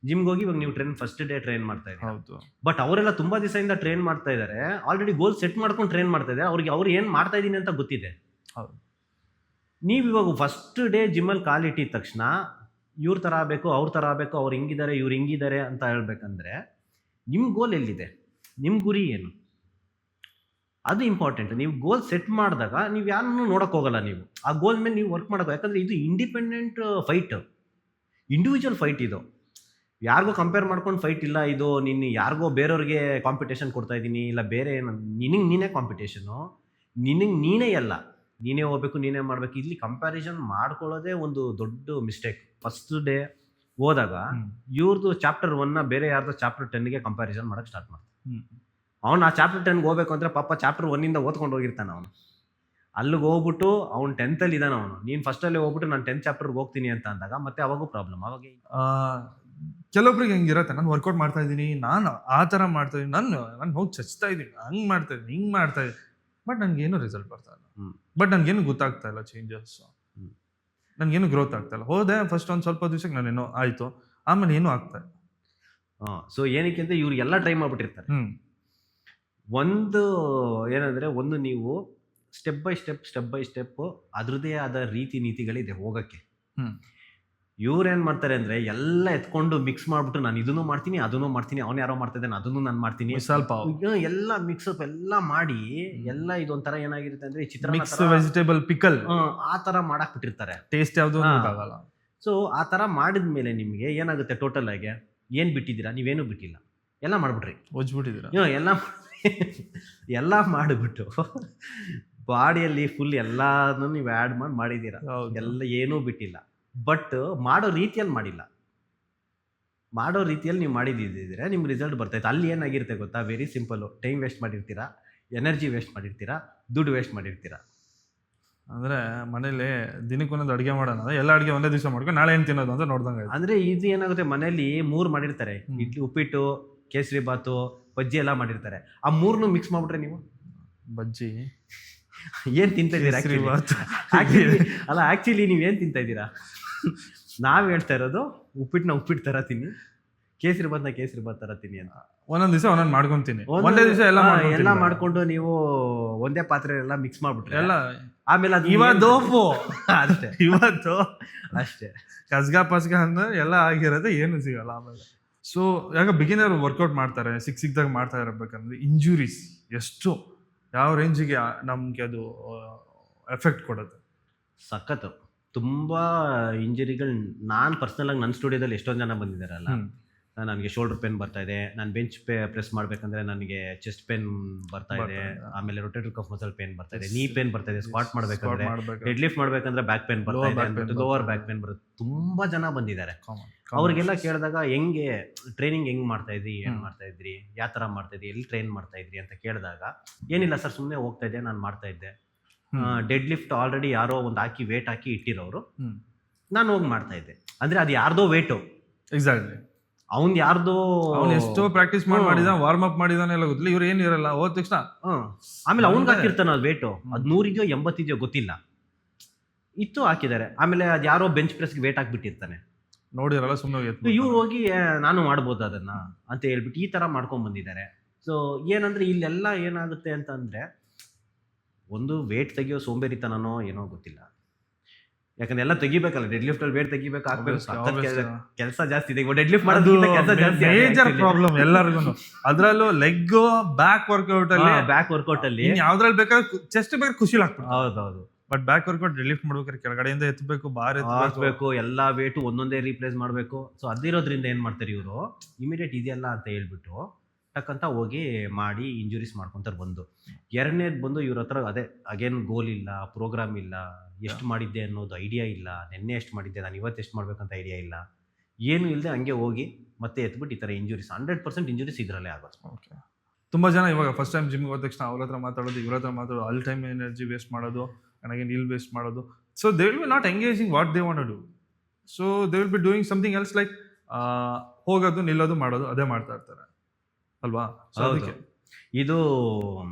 ಜಿಮ್ಗೆ ಹೋಗಿ ಇವಾಗ ನೀವು ಫಸ್ಟ್ ಡೇ ಟ್ರೈನ್ ಮಾಡ್ತಾ ಇದ್ದೀರಾ. ಹೌದು, ಬಟ್ ಅವರೆಲ್ಲ ತುಂಬಾ ದಿವಸದಿಂದ ಟ್ರೈನ್ ಮಾಡ್ತಾ ಇದ್ದಾರೆ, ಆಲ್ರೆಡಿ ಗೋಲ್ ಸೆಟ್ ಮಾಡ್ಕೊಂಡು ಟ್ರೈನ್ ಮಾಡ್ತಾ ಇದ್ದಾರೆ, ಅವ್ರು ಏನ್ ಮಾಡ್ತಾ ಇದೀನಿ ಅಂತ ಗೊತ್ತಿದೆ. ಹೌದು, ನೀವು ಇವಾಗ ಫಸ್ಟ್ ಡೇ ಜಿಮ್ಮಲ್ಲಿ ಕಾಲಿಟ್ಟಿದ ತಕ್ಷಣ ಇವ್ರ ತರ ಆಗಬೇಕು, ಅವ್ರ ತರ ಆಗಬೇಕು, ಅವ್ರು ಹಿಂಗಿದ್ದಾರೆ, ಇವ್ರು ಹಿಂಗಿದ್ದಾರೆ ಅಂತ ಹೇಳ್ಬೇಕಂದ್ರೆ ನಿಮ್ ಗೋಲ್ ಎಲ್ಲಿದೆ, ನಿಮ್ ಗುರಿ ಏನು, ಅದು ಇಂಪಾರ್ಟೆಂಟ್. ನೀವು ಗೋಲ್ ಸೆಟ್ ಮಾಡಿದಾಗ ನೀವು ಯಾರನ್ನೂ ನೋಡಕ್ ಹೋಗಲ್ಲ, ನೀವು ಆ ಗೋಲ್ ಮೇಲೆ ನೀವು ವರ್ಕ್ ಮಾಡೋದು. ಯಾಕಂದ್ರೆ ಇದು ಇಂಡಿಪೆಂಡೆಂಟ್ ಫೈಟ್, ಇಂಡಿವಿಜುವಲ್ ಫೈಟ್. ಇದು ಯಾರಿಗೋ ಕಂಪೇರ್ ಮಾಡ್ಕೊಂಡು ಫೈಟ್ ಇಲ್ಲ. ಇದು ನೀನು ಯಾರಿಗೋ ಬೇರೆಯವ್ರಿಗೆ ಕಾಂಪಿಟೇಷನ್ ಕೊಡ್ತಾ ಇದ್ದೀನಿ, ಇಲ್ಲ ಬೇರೆ ಏನು, ನೀನೇ ಕಾಂಪಿಟೇಷನು, ನೀನೇ ಅಲ್ಲ, ನೀನೇ ಹೋಗ್ಬೇಕು, ನೀನೇ ಮಾಡ್ಬೇಕು. ಇಲ್ಲಿ ಕಂಪ್ಯಾರಿಸನ್ ಮಾಡ್ಕೊಳ್ಳೋದೇ ಒಂದು ದೊಡ್ಡ ಮಿಸ್ಟೇಕ್. ಫಸ್ಟ್ ಡೇ ಹೋದಾಗ ಇವ್ರದ್ದು ಚಾಪ್ಟರ್ 1 ಬೇರೆ ಯಾರ್ದು ಚಾಪ್ಟರ್ 10ಗೆ ಕಂಪ್ಯಾರಿಸನ್ ಮಾಡಕ್ಕೆ ಸ್ಟಾರ್ಟ್ ಮಾಡ್ತಾರೆ. ಅವ್ನು ಆ ಚಾಪ್ಟರ್ 10ಗೆ ಹೋಗ್ಬೇಕು ಅಂದ್ರೆ ಪಾಪ ಚಾಪ್ಟರ್ 1 ಓದ್ಕೊಂಡು ಹೋಗಿರ್ತಾನೆ ಅವನು. ಅಲ್ಲಿಗೆ ಹೋಗ್ಬಿಟ್ಟು ಅವ್ನು 10th ಅಲ್ಲಿ ಇದ್ದಾನೆ ಅವನು. ನೀನು ಫಸ್ಟಲ್ಲೇ ಹೋಗ್ಬಿಟ್ಟು ನಾನು 10th ಚಾಪ್ಟರ್ಗೆ ಹೋಗ್ತೀನಿ ಅಂತ ಅಂದಾಗ ಮತ್ತೆ ಅವಾಗೂ ಪ್ರಾಬ್ಲಮ್. ಅವಾಗ ಕೆಲವೊಬ್ರಿಗೆ ಹೆಂಗಿರತ್ತೆ, ನಾನು ವರ್ಕೌಟ್ ಮಾಡ್ತಾ ಇದ್ದೀನಿ, ನಾನು ಆ ಥರ ಮಾಡ್ತಾ ಇದ್ದೀನಿ, ನಾನು ಹೋಗಿ ಚಚ್ತಾ ಇದ್ದೀನಿ, ಹಂಗೆ ಮಾಡ್ತಾ ಇದ್ದೀನಿ, ಹಿಂಗೆ ಮಾಡ್ತಾ ಇದ್ದೀನಿ, ಬಟ್ ನನಗೇನು ರಿಸಲ್ಟ್ ಬರ್ತಾ ಇಲ್ಲ, ಬಟ್ ನನಗೇನು ಗೊತ್ತಾಗ್ತಾ ಇಲ್ಲ ಚೇಂಜಸ್, ನನಗೇನು ಗ್ರೋತ್ ಆಗ್ತಾ ಇಲ್ಲ. ಹೋದೆ ಫಸ್ಟ್ ಒಂದು ಸ್ವಲ್ಪ ದಿವಸಕ್ಕೆ ನಾನೇನೋ ಆಯಿತು, ಆಮೇಲೆ ಏನೂ ಆಗ್ತಾ ಇಲ್ಲ. ಸೊ ಏನಕ್ಕೆ ಅಂತ ಇವ್ರು ಎಲ್ಲ ಟ್ರೈ ಮಾಡ್ಬಿಟ್ಟಿರ್ತಾರೆ. ಒಂದು ಏನಂದ್ರೆ, ಒಂದು ನೀವು ಸ್ಟೆಪ್ ಬೈ ಸ್ಟೆಪ್ ಅದ್ರದ್ದೇ ಆದ ರೀತಿ ನೀತಿಗಳಿದೆ ಹೋಗಕ್ಕೆ. ಇವ್ರೇನ್ ಮಾಡ್ತಾರೆ ಅಂದ್ರೆ ಎಲ್ಲ ಎತ್ಕೊಂಡು ಮಿಕ್ಸ್ ಮಾಡ್ಬಿಟ್ಟು ನಾನು ಇದನ್ನು ಮಾಡ್ತೀನಿ, ಅದನ್ನು ಮಾಡ್ತೀನಿ, ಅವ್ನು ಯಾರೋ ಮಾಡ್ತಾ ಇದ್ದಾನೆ ಅದನ್ನು ನಾನು ಮಾಡ್ತೀನಿ, ಸ್ವಲ್ಪ ಎಲ್ಲ ಮಿಕ್ಸಪ್ ಎಲ್ಲ ಮಾಡಿ ಎಲ್ಲ ಇದೊಂಥರ ಏನಾಗಿರುತ್ತೆ ಅಂದ್ರೆ ಮಿಕ್ಸ್ ವೆಜಿಟೇಬಲ್ ಪಿಕಲ್ ಆ ತರ ಮಾಡಕ್ ಬಿಟ್ಟಿರ್ತಾರೆ. ಟೇಸ್ಟ್ ಯಾವ್ದು ಆಗಲ್ಲ. ಸೊ ಆ ತರ ಮಾಡಿದ್ಮೇಲೆ ನಿಮ್ಗೆ ಏನಾಗುತ್ತೆ, ಟೋಟಲ್ ಆಗಿ ಏನ್ ಬಿಟ್ಟಿದ್ದೀರಾ, ನೀವೇನು ಬಿಟ್ಟಿಲ್ಲ, ಎಲ್ಲ ಮಾಡ್ಬಿಟ್ರಿ, ಒಜ್ಬಿಟ್ಟಿದ್ದೀರಾ, ಎಲ್ಲ ಮಾಡಿಬಿಟ್ಟು ಬಾಡಿಯಲ್ಲಿ ಫುಲ್ ಎಲ್ಲಾನು ನೀವು ಆ್ಯಡ್ ಮಾಡಿದ್ದೀರಾ, ಎಲ್ಲ ಏನೂ ಬಿಟ್ಟಿಲ್ಲ. ಬಟ್ ಮಾಡೋ ರೀತಿಯಲ್ಲಿ ಮಾಡಿಲ್ಲ. ಮಾಡೋ ರೀತಿಯಲ್ಲಿ ನೀವು ಮಾಡಿದ್ದಿದ್ರೆ ನಿಮ್ಗೆ ರಿಸಲ್ಟ್ ಬರ್ತೈತೆ. ಅಲ್ಲಿ ಏನಾಗಿರುತ್ತೆ ಗೊತ್ತಾ, ವೆರಿ ಸಿಂಪಲ್ಲು. ಟೈಮ್ ವೇಸ್ಟ್ ಮಾಡಿರ್ತೀರಾ, ಎನರ್ಜಿ ವೇಸ್ಟ್ ಮಾಡಿರ್ತೀರಾ, ದುಡ್ಡು ವೇಸ್ಟ್ ಮಾಡಿರ್ತೀರಾ. ಅಂದರೆ ಮನೇಲಿ ದಿನಕ್ಕೊಂದೊಂದು ಅಡುಗೆ ಮಾಡೋಣ, ಎಲ್ಲ ಅಡುಗೆ ಒಂದೇ ದಿವಸ ಮಾಡ್ಕೊಂಡು ನಾಳೆ ಏನು ತಿನ್ನೋದು ಅಂತ ನೋಡ್ದಂಗೆ. ಅಂದರೆ ಇದು ಏನಾಗುತ್ತೆ, ಮನೇಲಿ 3 ಮಾಡಿರ್ತಾರೆ, ಇಡ್ಲಿ, ಉಪ್ಪಿಟ್ಟು, ಕೇಸರಿ ಬಾತು, ಬಜ್ಜಿ ಎಲ್ಲ ಮಾಡಿರ್ತಾರೆ. ಆ 3 ಮಿಕ್ಸ್ ಮಾಡ್ಬಿಟ್ರೆ ನೀವು ಬಜ್ಜಿ ಏನ್ ತಿಂತಾ ಇದ್ದೀರಾ? ಅಲ್ಲ, ಆಕ್ಚುಲಿ ನೀವೇನ್ ತಿಂತಾ ಇದ್ದೀರಾ? ನಾವ್ ಹೇಳ್ತಾ ಇರೋದು ಉಪ್ಪಿಟ್ಟು ತರ ತಿನ್ನಿ, ಕೇಸರಿ ಬಾತ್ ತರ ತಿನ್ನಿ ಅಂತ. ಒಂದೊಂದ್ ದಿವಸ ಒಂದೊಂದು ಮಾಡ್ಕೊಂತೀನಿ, ಒಂದೇ ದಿವಸ ಎಲ್ಲ ಮಾಡ್ಕೊಂಡು ನೀವು ಒಂದೇ ಪಾತ್ರೆ ಎಲ್ಲ ಮಿಕ್ಸ್ ಮಾಡ್ಬಿಟ್ರೆ ಎಲ್ಲ, ಆಮೇಲೆ ಅದು ಇವತ್ತು ಅಷ್ಟೇ ಕಸ್ಗಾ ಪಸ್ಗಾ ಅಂದ್ರೆ ಎಲ್ಲ ಆಗಿರೋದು, ಏನು ಸಿಗಲ್ಲ ಆಮೇಲೆ. ಸೊ ಯಾಕೆ ಬಿಗಿನರ್ ವರ್ಕೌಟ್ ಮಾಡ್ತಾರೆ, ಸಿಕ್ದಾಗ ಮಾಡ್ತಾ ಇರಬೇಕಂದ್ರೆ ಇಂಜುರೀಸ್ ಎಷ್ಟು ಯಾವ ರೇಂಜಿಗೆ ನಮ್ಗೆ ಅದು ಎಫೆಕ್ಟ್ ಕೊಡುತ್ತೆ. ಸಖತ್ತು ತುಂಬಾ ಇಂಜುರಿಗಳು. ನಾನು ಪರ್ಸನಲ್ ಆಗಿ ನನ್ನ ಸ್ಟುಡಿಯೋದಲ್ಲಿ ಎಷ್ಟೊಂದು ಜನ ಬಂದಿದ್ದಾರಲ್ಲ, ನನಗೆ ಶೋಲ್ಡರ್ ಪೇನ್ ಬರ್ತಾ ಇದೆ, ನಾನು ಬೆಂಚ್ ಪ್ರೆಸ್ ಮಾಡ್ಬೇಕಂದ್ರೆ ನನಗೆ ಚೆಸ್ಟ್ ಪೇನ್ ಬರ್ತಾ ಇದೆ, ಆಮೇಲೆ ರೊಟೇಟರ್ ಕಫ್ ಮಸಲ್ ಪೇನ್ ಬರ್ತಾ ಇದೆ, ನೀ ಪೇನ್ ಬರ್ತಾ ಇದೆ, ಸ್ಕ್ವಾಟ್ ಮಾಡ್ಬೇಕಂದ್ರೆ, ಡೆಡ್ ಲಿಫ್ಟ್ ಮಾಡ್ಬೇಕಂದ್ರೆ ಬ್ಯಾಕ್ ಪೇನ್ ಬರ್ತಾ ಇದೆ, ಲೋವರ್ ಬ್ಯಾಕ್ ಪೇನ್ ಬರುತ್ತೆ. ತುಂಬಾ ಜನ ಬಂದಿದ್ದಾರೆ. ಅವ್ರಿಗೆಲ್ಲ ಕೇಳಿದಾಗ ಹೆಂಗೆ ಟ್ರೈನಿಂಗ್ ಹೆಂಗ್ ಮಾಡ್ತಾ ಇದ್ರಿ, ಏನ್ ಮಾಡ್ತಾ ಇದ್ರಿ, ಯಾವ ತರ ಮಾಡ್ತಾ ಇದ್ರಿ, ಎಲ್ಲಿ ಟ್ರೈನ್ ಮಾಡ್ತಾ ಇದ್ರಿ ಅಂತ ಕೇಳಿದಾಗ, ಏನಿಲ್ಲ ಸರ್, ಸುಮ್ಮನೆ ಹೋಗ್ತಾ ಇದ್ದೆ, ನಾನು ಮಾಡ್ತಾ ಇದ್ದೆ, ಡೆಡ್ ಲಿಫ್ಟ್ ಆಲ್ರೆಡಿ ಯಾರೋ ಒಂದು ಹಾಕಿ ವೇಟ್ ಹಾಕಿ ಇಟ್ಟಿರೋರು, ಹ್ಮ್ ನಾನು ಹೋಗಿ ಮಾಡ್ತಾ ಇದ್ದೆ. ಅಂದ್ರೆ ಅದು ಯಾರ್ದೋ ವೇಟು, ಎಕ್ಸಾಕ್ಟ್ಲಿ. ಅವ್ನ್ ಯಾರ್ದೋ ಅವ್ನು ಎಷ್ಟೋ ಪ್ರಾಕ್ಟೀಸ್ ಮಾಡಿದ, ವಾರ್ಮ್ ಅಪ್ ಮಾಡಿದಾನೆ ಎಲ್ಲ ಗೊತ್ತಿಲ್ಲ. ಇವ್ರು ಏನ್ ಇರಲ್ಲ, ಹೋದ ತಕ್ಷಣ ಆಮೇಲೆ ಅವ್ನ್ಗೆ ಹಾಕಿರ್ತಾನ ಅದು ವೇಟು, ಅದು 100 ಇದೆಯೋ 80 ಇದೆಯೋ ಗೊತ್ತಿಲ್ಲ, ಇತ್ತು ಹಾಕಿದ್ದಾರೆ. ಆಮೇಲೆ ಅದು ಯಾರೋ ಬೆಂಚ್ ಪ್ರೆಸ್ಗೆ ವೇಟ್ ಹಾಕ್ಬಿಟ್ಟಿರ್ತಾನೆ, ನೋಡಿರಲ್ಲ, ಸುಮ್ಮನೆ ಇವ್ರು ಹೋಗಿ ನಾನು ಮಾಡ್ಬೋದು ಅದನ್ನ ಅಂತ ಹೇಳ್ಬಿಟ್ಟು ಈ ತರ ಮಾಡ್ಕೊಂಡ್ ಬಂದಿದ್ದಾರೆ. ಸೊ ಏನಂದ್ರೆ ಇಲ್ಲೆಲ್ಲ ಏನಾಗುತ್ತೆ ಅಂತಂದ್ರೆ, ಒಂದು ವೇಟ್ ತೆಗಿಯೋ ಸೋಂಬೇರಿತನನೋ ಏನೋ ಗೊತ್ತಿಲ್ಲ, ಯಾಕಂದ್ರೆ ಎಲ್ಲ ತೆಗಿಬೇಕಲ್ಲ, ಡೆಡ್ ಲಿಫ್ಟ್ ಅಲ್ಲಿ ವೇಟ್ ತೆಗಿಬೇಕು, ಕೆಲಸ ಜಾಸ್ತಿ ಇದೆ. ಡೆಡ್ ಲಿಫ್ಟ್ ಮಾಡೋದು ಕೆಲಸ ಜಾಸ್ತಿ, ಮೇಜರ್ ಪ್ರಾಬ್ಲಮ್ ಎಲ್ಲರಿಗೂ. ಅದ್ರಲ್ಲೂ ಲೆಗ್ ಬ್ಯಾಕ್ ವರ್ಕೌಟ್ ಅಲ್ಲಿ, ಬ್ಯಾಕ್ ವರ್ಕೌಟ್ ಅಲ್ಲಿ ಯಾವ್ದ್ರಲ್ಲಿ ಬೇಕಾದ್ರೆ ಚೆಸ್ಟ್ ಬೇಕಾದ್ರೆ ಖುಷಿ ಆಗ್ತದೆ. ಹೌದೌದು. But back workout dead lift ಮಾಡ್ಬೇಕಾದ್ರೆ ಕೆಳಗಡೆಯಿಂದ ಎತ್ತಬೇಕು, ಬಾರ್ ಎತ್ತಬೇಕು, ಎಲ್ಲಾ ವೇಟು ಒಂದೊಂದೇ ರೀಪ್ಲೇಸ್ ಮಾಡ್ಬೇಕು. ಸೊ ಅದಿರೋದ್ರಿಂದ ಏನ್ ಮಾಡ್ತಾರೆ ಇವರು, ಇಮಿಡಿಯೇಟ್ ಇದೆಯಲ್ಲ ಅಂತ ಹೇಳ್ಬಿಟ್ಟು ಟಕ್ಕಂತ ಹೋಗಿ ಮಾಡಿ ಇಂಜುರೀಸ್ ಮಾಡ್ಕೊಂತಾರೆ. ಎರಡನೇದು ಬಂದು ಇವ್ರ ಹತ್ರ ಅದೇ ಅಗೇನ್ ಗೋಲ್ ಇಲ್ಲ, ಪ್ರೋಗ್ರಾಮ್ ಇಲ್ಲ, ಎಷ್ಟು ಮಾಡಿದ್ದೆ ಅನ್ನೋದು ಐಡಿಯಾ ಇಲ್ಲ, ನೆನ್ನೆ ಎಷ್ಟು ಮಾಡಿದ್ದೆ, ನಾನು ಇವತ್ತು ಎಷ್ಟು ಮಾಡ್ಬೇಕಂತ ಐಡಿಯಾ ಇಲ್ಲ, ಏನು ಇಲ್ಲದೆ ಹಂಗೆ ಹೋಗಿ ಮತ್ತೆ ಎತ್ಬಿಟ್ಟು ಈ ಥರ ಇಂಜುರೀಸ್, 100% ಇಂಜುರೀಸ್ ಇದರಲ್ಲೇ ಆಗೋದು. ಓಕೆ. ತುಂಬ ಜನ ಇವಾಗ ಫಸ್ಟ್ ಟೈಮ್ ಜಿಮ್ಗೆ ಹೋದ ತಕ್ಷಣ ಅವ್ರ ಹತ್ರ ಮಾತಾಡೋದು, ಇವ್ರ ಹತ್ರ ಮಾತಾಡೋದು, ಆಲ್ ಟೈಮ್ ಎನರ್ಜಿ ವೇಸ್ಟ್ ಮಾಡೋದು, ನನಗೆ ನೀಲ್ ವೇಸ್ಟ್ ಮಾಡೋದು. So they will be not engaging what they want to do. So they will be doing something else, like ಹೋಗೋದು, ನಿಲ್ಲೋದು, ಮಾಡೋದು, ಅದೇ ಮಾಡ್ತಾ ಇರ್ತಾರೆ ಅಲ್ವಾ? ಇದು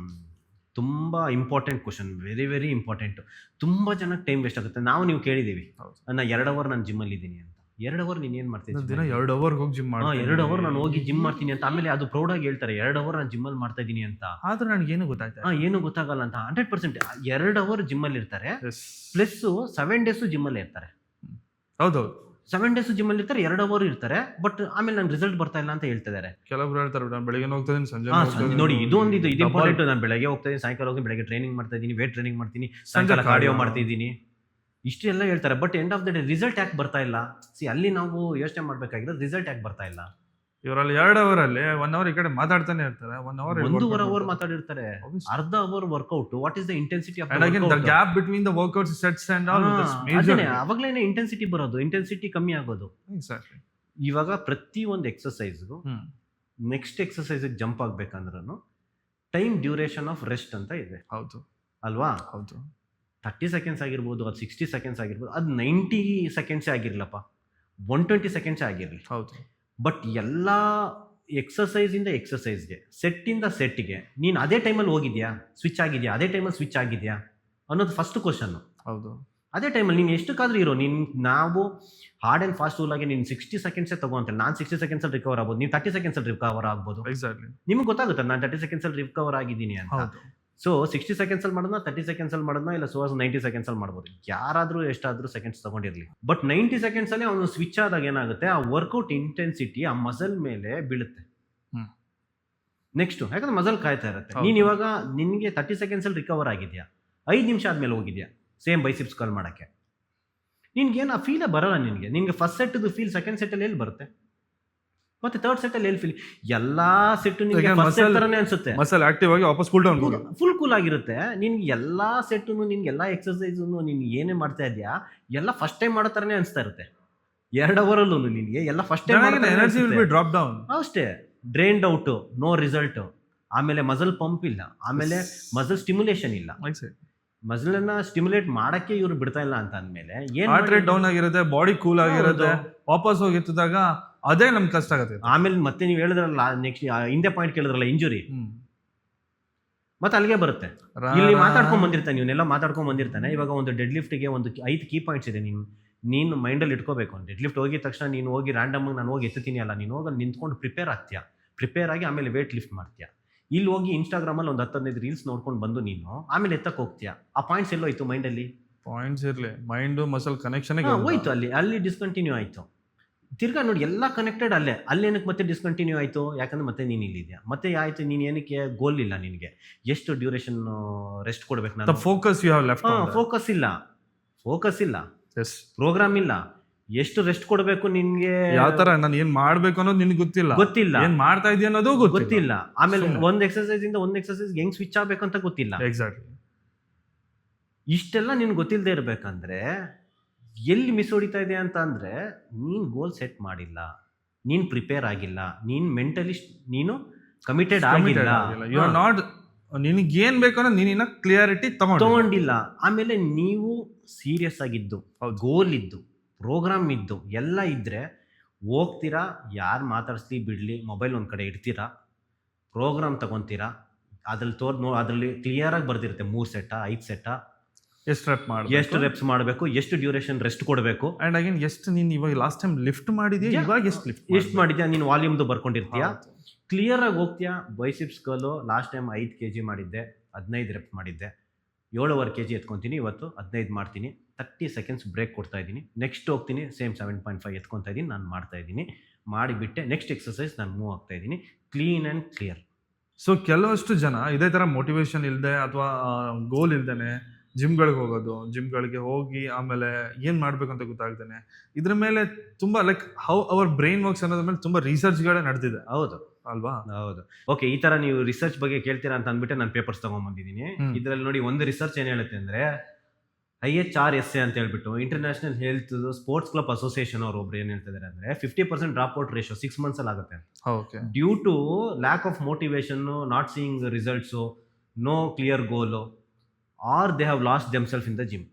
ತುಂಬ important question, very very important. ತುಂಬ ಜನಕ್ಕೆ ಟೈಮ್ ವೇಸ್ಟ್ ಆಗುತ್ತೆ. ನೀವು ಕೇಳಿದ್ದೀವಿ, ನಾನು 2 ಅವರ್ ನಾನು ಜಿಮ್ಮಲ್ಲಿ ಇದ್ದೀನಿ ಅಂತ. 2 ಅವರ್ ನೀನು ಏನು ಮಾಡ್ತೀನಿ? ದಿನ 2 ಅವರ್ ಹೋಗಿ ಜಿಮ್ ಮಾಡಿ, 2 ಅವರ್ ನಾನು ಹೋಗಿ ಜಿಮ್ ಮಾಡ್ತೀನಿ ಅಂತ. ಆಮೇಲೆ ಅದು ಪ್ರೌಡಾಗಿ ಹೇಳ್ತಾರೆ 2 ಅವರ್ ನಾನು ಜಿಮ್ಮಲ್ಲಿ ಮಾಡ್ತಾ ಇದ್ದೀನಿ ಅಂತ. ಆದ್ರೆ ನನಗೇನು ಗೊತ್ತಾಯ್ತು, ಏನು ಗೊತ್ತಾಗಲ್ಲ ಅಂತ. 100% 2 ಅವರ್ ಜಿಮ್ಮಲ್ಲಿ ಇರ್ತಾರೆ, ಪ್ಲಸ್ 7 ಡೇಸು ಜಿಮ್ಮಲ್ಲೇ ಇರ್ತಾರೆ. ಹೌದೌದು, 7 ಡೇಸ್ ಜಿಮ್ಮಲ್ಲಿ ಇರ್ತಾರೆ, 2 ಅವರ್ ಇರ್ತಾರೆ, ಬಟ್ ಆಮೇಲೆ ನಂಗೆ ರಿಸಲ್ಟ್ ಬರ್ತಾ ಇಲ್ಲ ಅಂತ ಹೇಳ್ತಿದ್ದಾರೆ. ಕೆಲವರು ಹೇಳ್ತಾರೆ ನಾನು ಬೆಳಗ್ಗೆ ಹೋಗ್ತೀನಿ, ಸಂಜೆ ನೋಡಿ ಇದು ಇಂಪಾರ್ಟೆಂಟ್. ನಾನು ಬೆಳಗ್ಗೆ ಹೋಗ್ತೀನಿ, ಸಾಯಂಕಾಲ ಹೋಗ್ತೀನಿ, ಬೆಳಗ್ಗೆ ಟ್ರೈನಿಂಗ್ ಮಾಡ್ತಾ ಇದ್ದೀನಿ, ವೇಟ್ ಟ್ರೈನಿಂಗ್ ಮಾಡ್ತೀನಿ, ಸಾಯಂಕಾಲ ಕಾರ್ಡಿಯೋ ಮಾಡ್ತಾ ಇದ್ದೀನಿ, ಇಷ್ಟು ಎಲ್ಲ ಹೇಳ್ತಾರೆ. But end of the day result ಯಾಕೆ ಬರ್ತಾ ಇಲ್ಲ? ಅಲ್ಲಿ ನಾವು ಯೋಚನೆ ಮಾಡ್ಬೇಕಾಗಿರೋದು ರಿಸಲ್ಟ್ ಯಾಕೆ ಬರ್ತಾ ಇಲ್ಲ. ಇವರಲ್ಲಿ 2 ಅವರಲ್ಲಿ 1 ಅವರ್ ಈ ಕಡೆ ಮಾತಾಡ್ತಾನೆ ಇರ್ತಾರೆ, 1 ಅವರ್ 1.5 ಅವರ್ ಮಾತಾಡಿರ್ತಾರೆ, ಅರ್ಧ hour workout. What is the intensity of the gap between the workouts sets and all? ಅವಾಗಲೇನೆ ಇಂಟೆನ್ಸಿಟಿ ಬರೋದು, ಇಂಟೆನ್ಸಿಟಿ ಕಮ್ಮಿ ಆಗೋದು. ಇವಾಗ ಪ್ರತಿ ಒಂದು ಎಕ್ಸರ್ಸೈಸ್ಗೂ ನೆಕ್ಸ್ಟ್ ಎಕ್ಸರ್ಸೈಸ್ ಜಂಪ್ ಆಗ್ಬೇಕಂದ್ರೂ ಟೈಮ್ ಡ್ಯೂರೇಷನ್ ಆಫ್ ರೆಸ್ಟ್ ಅಂತ ಇದೆ. ಹೌದು ಅಲ್ವಾ? ಹೌದು. 30 ಸೆಕೆಂಡ್ಸ್ ಆಗಿರ್ಬೋದು, ಅದು 60 ಸೆಕೆಂಡ್ಸ್ ಆಗಿರ್ಬೋದು, ಅದು 90 ಸೆಕೆಂಡ್ಸೇ ಆಗಿರ್ಲಪ್ಪ, 120 ಸೆಕೆಂಡ್ಸೇ ಆಗಿರಲಿ. ಹೌದು. ಬಟ್ ಎಲ್ಲ ಎಕ್ಸಸೈಸಿಂದ ಎಕ್ಸಸೈಸ್ಗೆ, ಸೆಟ್ಟಿಂದ ಸೆಟ್ಗೆ ನೀನು ಅದೇ ಟೈಮಲ್ಲಿ ಹೋಗಿದ್ಯಾ, ಸ್ವಿಚ್ ಆಗಿದೆಯಾ, ಅದೇ ಟೈಮಲ್ಲಿ ಸ್ವಿಚ್ ಆಗಿದೆಯಾ ಅನ್ನೋದು ಫಸ್ಟ್ ಕ್ವಶನ್ನು. ಹೌದು. ಅದೇ ಟೈಮಲ್ಲಿ ನೀನು ಎಷ್ಟಕ್ಕಾದ್ರೂ ಇರೋ, ನಾವು ಹಾರ್ಡ್ ಆ್ಯಂಡ್ ಫಾಸ್ಟ್ ರೂಲಾಗಿ ನೀನು 60 ಸೆಕೆಂಡ್ಸೇ ತಗೊಂತೇನೆ, ನಾನು 60 ಸೆಕೆಂಡ್ಸಲ್ಲಿ ರಿಕವರ್ ಆಗ್ಬೋದು, ನೀವು 30 ಸೆಕೆಂಡ್ಸಲ್ಲಿ ರಿಕವರ್ ಆಗ್ಬೋದು. ಎಕ್ಸಾಕ್ಟ್ಲಿ. ನಿಮ್ಗೆ ಗೊತ್ತಾಗುತ್ತೆ ನಾನು 30 ಸೆಕೆಂಡ್ಸಲ್ಲಿ ರಿಕವರ್ ಆಗಿದ್ದೀನಿ ಅಂತ. ಸೊ 60 ಸೆಕೆಂಡ್ಸಲ್ಲಿ ಮಾಡೋಣ, 30 ಸೆಕೆಂಡ್ಸಲ್ಲಿ ಮಾಡೋಣ, ಇಲ್ಲ 90 ಸೆಕೆಂಡ್ಸಲ್ಲಿ ಮಾಡ್ಬೋದು, ಯಾರಾದರೂ ಎಷ್ಟಾದರೂ ಸೆಕೆಂಡ್ಸ್ ತಗೊಂಡಿರಲಿ. ಬಟ್ 90 ಸೆಕೆಂಡ್ಸಲ್ಲಿ ಅವನು ಸ್ವಿಚ್ ಆದಾಗ ಏನಾಗುತ್ತೆ, ಆ ವರ್ಕೌಟ್ ಇಂಟೆನ್ಸಿಟಿ ಆ ಮಸಲ್ ಮೇಲೆ ಬೀಳುತ್ತೆ. ನೆಕ್ಸ್ಟ್ ಯಾಕಂದ್ರೆ ಮಸಲ್ ಕಾಯ್ತಾ ಇರುತ್ತೆ. ನೀನು ಇವಾಗ ನಿನಗೆ 30 ಸೆಕೆಂಡ್ಸಲ್ಲಿ ರಿಕವರ್ ಆಗಿದೆಯಾ, 5 ನಿಮಿಷ ಆದಮೇಲೆ ಹೋಗಿದ್ಯಾ ಸೇಮ್ ಬೈಸಿಪ್ಸ್ ಕರ್ಲ್ ಮಾಡೋಕ್ಕೆ, ನಿನ್ಗೇನು ಆ ಫೀಲೇ ಬರೋಲ್ಲ. ನಿನಗೆ ಫಸ್ಟ್ ಸೆಟ್ದು ಫೀಲ್ ಸೆಕೆಂಡ್ ಸೆಟ್ಟಲ್ಲಿ ಎಲ್ಲಿ ಬರುತ್ತೆ, ಮತ್ತೆ ಥರ್ಡ್ ಸೆಟ್ಟಲ್ಲಿ ಎಲ್ಲಿ ಫೀಲ್? ಎಲ್ಲಾ ಸೆಟ್ ನಿಮಗೆ ಫಸ್ಟ್ ಸೆಟ್ ತರನೇ ಅನ್ಸುತ್ತೆ, ಮಸಲ್ ಆಕ್ಟಿವ್ ಆಗಿ ವಾಪಸ್ ಕೂಲ್ ಡೌನ್, ಫುಲ್ ಕೂಲ್ ಆಗಿರುತ್ತೆ. ನಿನ್ಗೆ ಎಲ್ಲಾ ಸೆಟ್ಟನ್ನು, ನಿನ್ಗೆ ಎಲ್ಲಾ ಎಕ್ಸರ್ಸೈಸನ್ನು ನೀನು ಏನೇ ಮಾಡ್ತಾ ಇದೆಯಾ ಎಲ್ಲ ಫಸ್ಟ್ ಟೈಮ್ ಮಾಡೋ ಥರನೇ ಅನಿಸ್ತಾ ಇರುತ್ತೆ. 2 ಅವರಲ್ಲೂ ನಿನಗೆ ಎಲ್ಲ first time energy will be drop down ಅಷ್ಟೇ, ಡ್ರೈನ್ಡ್ ಔಟ್, ನೋ ರಿಸಲ್ಟ್. ಆಮೇಲೆ ಮಸಲ್ ಪಂಪ್ ಇಲ್ಲ, ಆಮೇಲೆ ಮಸಲ್ ಸ್ಟಿಮ್ಯುಲೇಷನ್ ಇಲ್ಲ. ಮಸಲ್ ಅನ್ನ ಸ್ಟಿಮ್ಯುಲೇಟ್ ಮಾಡಕ್ಕೆ ಇವ್ರು ಬಿಡ್ತಾ ಇಲ್ಲ ಅಂತ ಅಂದ್ಮೇಲೆ ಹಾರ್ಟ್ ರೇಟ್ ಡೌನ್ ಆಗಿರುತ್ತೆ, ಬಾಡಿ ಕೂಲ್ ಆಗಿರುತ್ತೆ, ವಾಪಸ್ ಹೋಗಿ ಎತ್ತಿದಾಗ ಅದೇ ನಮ್ಗೆ ಕಷ್ಟ ಆಗುತ್ತೆ. ಆಮೇಲೆ ಮತ್ತೆ ನೀವು ಹೇಳಿದ್ರಲ್ಲ, ನೆಕ್ಸ್ಟ್ ಹಿಂದೆ ಪಾಯಿಂಟ್ ಕೇಳಿದ್ರಲ್ಲ ಇಂಜುರಿ, ಮತ್ತೆ ಅಲ್ಲಿಗೆ ಬರುತ್ತೆ. ಇಲ್ಲಿ ಮಾತಾಡ್ಕೊಂಡ್ ಬಂದಿರ್ತಾನೆ, ಇವನ್ನೆಲ್ಲ ಮಾತಾಡ್ಕೊಂಡ್ ಬಂದಿರ್ತಾನೆ. ಇವಾಗ ಒಂದು ಡೆಡ್ ಲಿಫ್ಟ್ಗೆ ಒಂದು 5 ಕೀ ಪಾಯಿಂಟ್ಸ್ ಇದೆ, ನೀನು ಮೈಂಡಲ್ಲಿ ಇಟ್ಕೋಬೇಕು. ಡೆಡ್ ಲಿಫ್ಟ್ ಹೋಗಿದ ತಕ್ಷಣ ನೀನು ಹೋಗಿ ರ್ಯಾಂಡಮ್ ಆಗಿ ನಾನು ಹೋಗಿ ಎತ್ತೀನಿ ಅಲ್ಲ, ನೀನು ಹೋಗಿ ನಿಂತ್ಕೊಂಡು ಪ್ರಿಪೇರ್ ಆಗ್ತೀಯಾ, ಪ್ರಿಪೇರ್ ಆಗಿ ಆಮೇಲೆ ವೇಟ್ ಲಿಫ್ಟ್ ಮಾಡ್ತೀಯಾ. ಇಲ್ಲಿ ಹೋಗಿ ಇನ್ಸ್ಟಾಗ್ರಾಮಲ್ಲಿ ಒಂದು 10-15 ರೀಲ್ಸ್ ನೋಡ್ಕೊಂಡು ಬಂದು ನೀನು ಆಮೇಲೆ ಎತ್ತಕ್ಕೆ ಹೋಗ್ತೀಯಾ. ಆ ಪಾಯಿಂಟ್ಸ್ ಎಲ್ಲೋ ಆಯ್ತು ಮೈಂಡಲ್ಲಿ, ಪಾಯಿಂಟ್ಸ್ ಇರಲಿ, ಮೈಂಡ್ ಮಸಲ್ ಕನೆಕ್ಷನ್ ಹೋಯ್ತು, ಅಲ್ಲಿ ಡಿಸ್ಕಂಟಿನ್ಯೂ ಆಯ್ತು. ತಿರ್ಗಾ ನೋಡಿ ಎಲ್ಲ ಕನೆಕ್ಟೆಡ್ ಅಲ್ಲೇನಕ್ಕೆ ಮತ್ತೆ ಡಿಸ್ಕಂಟಿನ್ಯೂ ಆಯಿತು, ಯಾಕಂದ್ರೆ ಮತ್ತೆ ನೀನು ಇಲ್ಲಿದ್ಯಾ, ಮತ್ತೆ ಆಯಿತು. ನೀನು ಏನಕ್ಕೆ ಗೋಲ್ ಇಲ್ಲ, ನಿನಗೆ ಎಷ್ಟು ಡ್ಯೂರೇಷನ್ ರೆಸ್ಟ್ ಕೊಡ್ಬೇಕು, ನಾನು focus you have left, focus ಇಲ್ಲ, ಪ್ರೋಗ್ರಾಮ್ ಇಲ್ಲ, ಎಷ್ಟು ರೆಸ್ಟ್ ಕೊಡಬೇಕು ನಿನ್ಗೆ, ಯಾವ ತರ ನಾನು ಏನ್ ಮಾಡ್ಬೇಕು ಅನ್ನೋದು ನಿನ್ಗೆ ಗೊತ್ತಿಲ್ಲ, ಏನ್ ಮಾಡ್ತಾ ಇದೀಯ ಅನ್ನೋದು ಗೊತ್ತಿಲ್ಲ. ಆಮೇಲೆ ಒಂದು ಎಕ್ಸರ್ಸೈಸ್ ಇಂದ ಒಂದು ಎಕ್ಸರ್ಸೈಸ್ ಹೆಂಗ್ ಸ್ವಿಚ್ ಆಗ್ಬೇಕಂತ ಗೊತ್ತಿಲ್ಲ. ಎಕ್ಸಾಕ್ಟ್ಲಿ. ಇಷ್ಟೆಲ್ಲ ನಿನ್ಗೆ ಗೊತ್ತಿಲ್ಲದೆ ಇರ್ಬೇಕಂದ್ರೆ ಎಲ್ಲಿ ಮಿಸ್ ಹೊಡಿತಾ ಇದೆ ಅಂತ ಅಂದ್ರೆ, ನೀನ್ ಗೋಲ್ ಸೆಟ್ ಮಾಡಿಲ್ಲ, ನೀನ್ ಪ್ರಿಪೇರ್ ಆಗಿಲ್ಲ, ನೀನ್ ಮೆಂಟಲಿ ನೀನು ಕಮಿಟೆಡ್ ಆಗಿಲ್ಲ, ಯು ಆರ್ ನಾಟ್ ನಿನಗೆ ಏನ್ ಬೇಕು ಅನ್ನೋ ನೀನಿನ್ನ ಕ್ಲಿಯಾರಿಟಿ ತಗೊಂಡಿಲ್ಲ. ಆಮೇಲೆ ನೀವು ಸೀರಿಯಸ್ ಆಗಿದ್ದು, ಗೋಲ್ ಇದ್ದು, ಪ್ರೋಗ್ರಾಮ್ ಇದ್ದು ಎಲ್ಲ ಇದ್ರೆ ಹೋಗ್ತೀರಾ, ಯಾರು ಮಾತಾಡಿಸ್ಲಿ ಬಿಡ್ಲಿ, ಮೊಬೈಲ್ ಒಂದ್ ಕಡೆ ಇಡ್ತೀರಾ, ಪ್ರೋಗ್ರಾಮ್ ತಗೊಂತೀರಾ, ಅದ್ರಲ್ಲಿ ಕ್ಲಿಯರ್ ಆಗಿ ಬರ್ದಿರುತ್ತೆ 3 ಸೆಟ್ಟ 5 ಸೆಟ್ಟ, ಎಷ್ಟು ರೆಪ್ಸ್ ಮಾಡಬೇಕು, ಎಷ್ಟು ಡ್ಯೂರೇಷನ್ ರೆಸ್ಟ್ ಕೊಡಬೇಕು, ಅಂಡ್ ಅಗೇನ್ ಎಷ್ಟು ನೀನು ಇವಾಗ ಲಾಸ್ಟ್ ಟೈಮ್ ಲಿಫ್ಟ್ ಮಾಡಿದ್ಯಾ, ಇವಾಗ ಎಷ್ಟು ಮಾಡಿದ್ಯಾ, ನೀನು ವಾಲ್ಯೂಮ್ದು ಬರ್ಕೊಂಡಿರ್ತೀಯಾ, ಕ್ಲಿಯರ್ ಆಗಿ ಹೋಗ್ತೀಯಾ. ಬೈಸಿಪ್ಸ್ ಕರ್ಲು ಲಾಸ್ಟ್ ಟೈಮ್ 5 kg ಮಾಡಿದ್ದೆ, 15 ರೆಪ್ಸ್ ಮಾಡಿದ್ದೆ, 7.5 kg ಎತ್ಕೊಂತೀನಿ, ಇವತ್ತು 15 ಮಾಡ್ತೀನಿ, 30 ಸೆಕೆಂಡ್ಸ್ ಬ್ರೇಕ್ ಕೊಡ್ತಾ ಇದ್ದೀನಿ, ನೆಕ್ಸ್ಟ್ ಹೋಗ್ತೀನಿ ಸೇಮ್ 7.5 ಎತ್ಕೊತಾ ಇದ್ದೀನಿ, ನಾನು ಮಾಡ್ತಾ ಇದ್ದೀನಿ, ಮಾಡಿಬಿಟ್ಟೆ ನೆಕ್ಸ್ಟ್ ಎಕ್ಸಸೈಸ್ ನಾನು ಮೂವ್ ಆಗ್ತಾ ಇದ್ದೀನಿ, ಕ್ಲೀನ್ ಆ್ಯಂಡ್ ಕ್ಲಿಯರ್. ಸೊ ಕೆಲವಷ್ಟು ಜನ ಇದೇ ಥರ ಮೋಟಿವೇಶನ್ ಇಲ್ಲದೆ ಅಥವಾ ಗೋಲ್ ಇಲ್ದೇನೆ ಜಿಮ್ಗಳಿಗೆ ಹೋಗೋದು, ಜಿಮ್ಗಳಿಗೆ ಹೋಗಿ ಆಮೇಲೆ ಏನು ಮಾಡಬೇಕಂತ ಗೊತ್ತಾಗ್ತಾನೆ, ಇದ್ರ ಮೇಲೆ ತುಂಬ like how our brain works ಅನ್ನೋದ್ರ ಮೇಲೆ ತುಂಬ ರಿಸರ್ಚ್ಗಳೇ ನಡೆದಿದೆ. ಹೌದು ಅಲ್ವಾ? ಹೌದು. ಓಕೆ, ಈ ತರ ನೀವು ರಿಸರ್ಚ್ ಬಗ್ಗೆ ಕೇಳ್ತೀರಾ ಅಂತ ಅಂದ್ಬಿಟ್ಟೆ ನಾನು ಪೇಪರ್ಸ್ ತಗೊಂಡ್ಬಂದಿದ್ದೀನಿ. ಇದರಲ್ಲಿ ನೋಡಿ, ಒಂದು ರಿಸರ್ಚ್ ಏನ್ ಹೇಳುತ್ತೆ ಅಂದ್ರೆ IHRSA ಅಂತ ಹೇಳ್ಬಿಟ್ಟು international health sports club association ಅವರು ಒಬ್ರು ಏನ್ ಹೇಳ್ತಿದ್ದಾರೆ ಅಂದ್ರೆ 50% ಡ್ರಾಪ್ ಔಟ್ ರೇಷಿಯೋ 6 months ಅಲ್ಲಿ ಆಗುತ್ತೆ due to lack of motivation, not seeing results, no clear goal, or they have lost themself in the gym.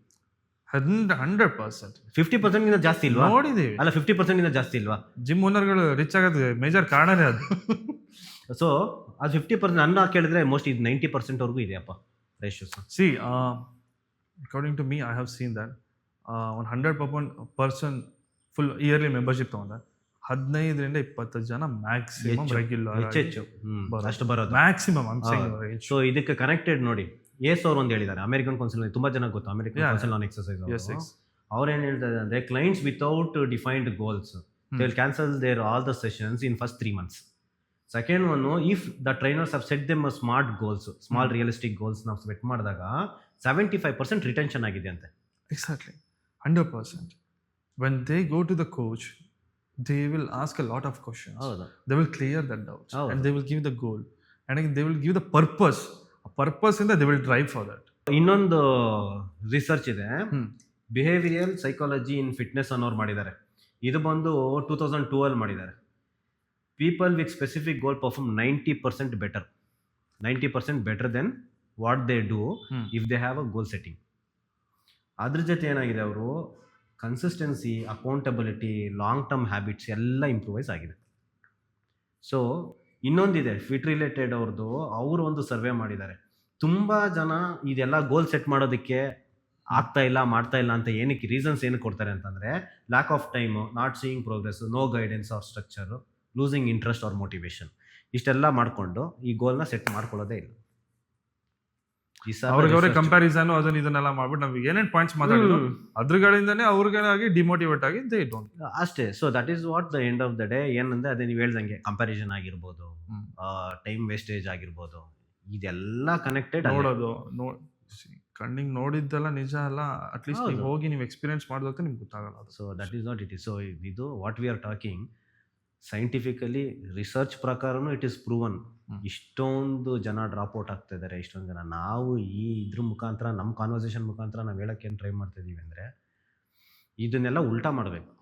100%. 50% ಗಿಂತ ಜಾಸ್ತಿ ಇಲ್ವಾ? ನೋಡಿದೀವಿ. ಅಲ್ಲ, 50% ಗಿಂತ ಜಾಸ್ತಿ ಇಲ್ವಾ? ಜಿಮ್ ಓನರ್ಗಳು ರಿಚ್ ಆಗೋದು ಮೇಜರ್ ಕಾರಣನೇ ಅದು. ಸೊ ಅದು 50%. ನನ್ನ ಕೇಳಿದ್ರೆ ಮೋಸ್ಟ್ ಇದು 90% ವರೆಗೂ ಇದೆಯಪ್ಪ ratios. See according to me, I have seen that 100% full yearly membership ತಗೊಂಡ್ರೆ 15ರಿಂದ 20 ಜನ ಮ್ಯಾಕ್ಸಿಮಮ್ ರೆಗ್ಯುಲರ್ ಹೆಚ್ಚು ಅಷ್ಟು ಬರೋದು ಮ್ಯಾಕ್ಸಿಮಮ್. ಸೊ ಇದಕ್ಕೆ ಕನೆಕ್ಟೆಡ್ ನೋಡಿ, ಏಸ್ ಅವ್ರು ಒಂದು ಹೇಳಿದ್ದಾರೆ, ಅಮೆರಿಕನ್ ಕೌನ್ಸಿಲ್, ತುಂಬಾ ಜನ ಗೊತ್ತು, ಅಮೆರಿಕನ್ ಕೌನ್ಸಿಲ್ ಆನ್ ಎಕ್ಸರ್ಸೈಸ್. ಅವ್ರು ಏನ್ ಹೇಳ್ತಾರೆ ಅಂದ್ರೆ clients without defined goals they will cancel their all the sessions in first 3 months. Second one, if the trainers have set them smart goals, small realistic goals ನಾವು set ಮಾಡಿದಾಗ 75% retention ಆಗಿದೆ ಅಂತೆ. Exactly 100%. When they go to the coach, they will ask a lot of questions. They will clear that doubts and they will give the goal and they will give the purpose. A purpose in that they will drive for that. ಇನ್ನೊಂದು research ಇದೆ, behavioural psychology in fitness ಅನ್ನೋರು ಮಾಡಿದ್ದಾರೆ. ಇದು ಬಂದು 2002 ಅಲ್ಲಿ ಮಾಡಿದ್ದಾರೆ. People with specific goal perform 90% better than what they do if they have a goal setting. ಅದ್ರ ಜೊತೆ ಏನಾಗಿದೆ, ಅವರು consistency, accountability, long term habits ಎಲ್ಲ ಇಂಪ್ರೂವೈಸ್ ಆಗಿದೆ. ಸೊ ಇನ್ನೊಂದಿದೆ ಫಿಟ್ ರಿಲೇಟೆಡ್ ಅವ್ರದ್ದು, ಅವರು ಒಂದು ಸರ್ವೆ ಮಾಡಿದ್ದಾರೆ. ತುಂಬ ಜನ ಇದೆಲ್ಲ ಗೋಲ್ ಸೆಟ್ ಮಾಡೋದಕ್ಕೆ ಆಗ್ತಾ ಇಲ್ಲ, ಮಾಡ್ತಾ ಇಲ್ಲ ಅಂತ ಏನಕ್ಕೆ ರೀಸನ್ಸ್ ಏನಕ್ಕೆ ಕೊಡ್ತಾರೆ ಅಂತಂದರೆ lack of time, not seeing progress, no guidance or structure, losing interest or motivation. ಇಷ್ಟೆಲ್ಲ ಮಾಡಿಕೊಂಡು ಈ ಗೋಲ್ನ ಸೆಟ್ ಮಾಡ್ಕೊಳ್ಳೋದೇ ಇಲ್ಲ. ಅವ್ರಿಗೆ ಕಂಪ್ಯಾರಿಸನ್ ಅದನ್ನ ಇದನ್ನೆಲ್ಲ ಮಾಡ್ಬಿಟ್ಟು ನಾವು ಏನೇನು ಪಾಯಿಂಟ್ಸ್ ಮಾತಾಡಿದ್ರು ಅದ್ರಗಳಿಂದನೇ ಅವ್ರಿಗಾಗಿ ಡಿಮೋಟಿವೇಟ್ ಆಗಿ ದೇ ಡೋಂಟ್ ಅಷ್ಟೇ. So that is what the end of the day. ಏನಂದ್ರೆ ಅದೇ ನೀವು ಹೇಳ್ದಂಗೆ ಕಂಪ್ಯಾರಿಸನ್ ಆಗಿರ್ಬೋದು, ಟೈಮ್ ವೇಸ್ಟೇಜ್ ಆಗಿರ್ಬೋದು, ಇದೆಲ್ಲ ಕನೆಕ್ಟೆಡ್. ನೋಡೋದು ಕಣ್ಣಿಗೆ ನೋಡಿದ್ದೆಲ್ಲ ನಿಜ ಅಲ್ಲ, ಅಟ್ಲೀಸ್ಟ್ ನೀವು ಹೋಗಿ ನೀವು ಎಕ್ಸ್ಪೀರಿಯನ್ಸ್ ಮಾಡೋದಕ್ಕೆ ನಿಮ್ಗೆ ಗೊತ್ತಾಗಲ್ಲ. So that is not it is. So ಇದು what we are talking scientifically, research ಪ್ರಕಾರನೂ ಇಟ್ ಈಸ್ ಪ್ರೂವನ್. ಇಷ್ಟೊಂದು ಜನ ಡ್ರಾಪ್ ಔಟ್ ಆಗ್ತಾ ಇದ್ದಾರೆ, ಇಷ್ಟೊಂದು ಜನ. ನಾವು ಇದ್ರ ಮುಖಾಂತರ, ನಮ್ಮ ಕಾನ್ವರ್ಸೇಷನ್ ಮುಖಾಂತರ ನಾವು ಹೇಳೋಕ್ಕೆ ಏನು ಟ್ರೈ ಮಾಡ್ತಾ ಇದ್ದೀವಿ ಅಂದರೆ, ಇದನ್ನೆಲ್ಲ ಉಲ್ಟಾ ಮಾಡಬೇಕು.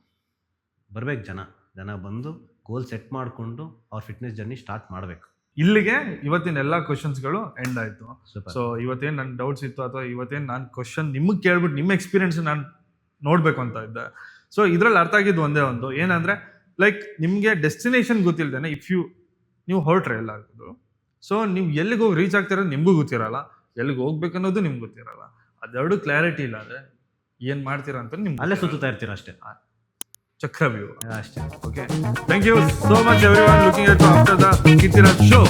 ಬರ್ಬೇಕು ಜನ ಬಂದು ಗೋಲ್ ಸೆಟ್ ಮಾಡಿಕೊಂಡು ಅವ್ರ ಫಿಟ್ನೆಸ್ ಜರ್ನಿ ಸ್ಟಾರ್ಟ್ ಮಾಡಬೇಕು. ಇಲ್ಲಿಗೆ ಇವತ್ತಿನ ಎಲ್ಲ ಕ್ವಶನ್ಸ್ಗಳು ಎಂಡ್ ಆಯಿತು. ಸೊ ಇವತ್ತೇನು ನನ್ನ ಡೌಟ್ಸ್ ಇತ್ತು ಅಥವಾ ಇವತ್ತೇನು ನಾನು ಕ್ವಶನ್ ನಿಮಗೆ ಕೇಳ್ಬಿಟ್ಟು ನಿಮ್ಮ ಎಕ್ಸ್ಪೀರಿಯನ್ಸ್ ನಾನು ನೋಡಬೇಕು ಅಂತ ಇದ್ದೆ. ಸೊ ಇದರಲ್ಲಿ ಅರ್ಥ ಆಗಿದ್ದು ಒಂದೇ ಒಂದು ಏನಂದರೆ, ಲೈಕ್ ನಿಮಗೆ ಡೆಸ್ಟಿನೇಷನ್ ಗೊತ್ತಿಲ್ದೇನೆ ನೀವು ಹೊರಟ್ರೆ ಎಲ್ಲ ಆಗೋದು. ಸೊ ನೀವು ಎಲ್ಲಿಗೆ ಹೋಗಿ ರೀಚ್ ಆಗ್ತಿರೋ ನಿಮಗೂ ಗೊತ್ತಿರಲ್ಲ, ಎಲ್ಲಿಗೆ ಹೋಗ್ಬೇಕು ಅನ್ನೋದು ನಿಮ್ಗೆ ಗೊತ್ತಿರಲ್ಲ. ಅದೆರಡು ಕ್ಲಾರಿಟಿ ಇಲ್ಲ ಅಂದರೆ ಏನು ಮಾಡ್ತೀರಾ ಅಂತ ನಿಮ್ಗೆ ಅಲ್ಲೇ ಸುತ್ತಾ ಇರ್ತೀರ ಅಷ್ಟೇ, ಚಕ್ರವ್ಯೂಹ ಅಷ್ಟೇ. Okay, thank you so much everyone looking at after the Kirtiraj show.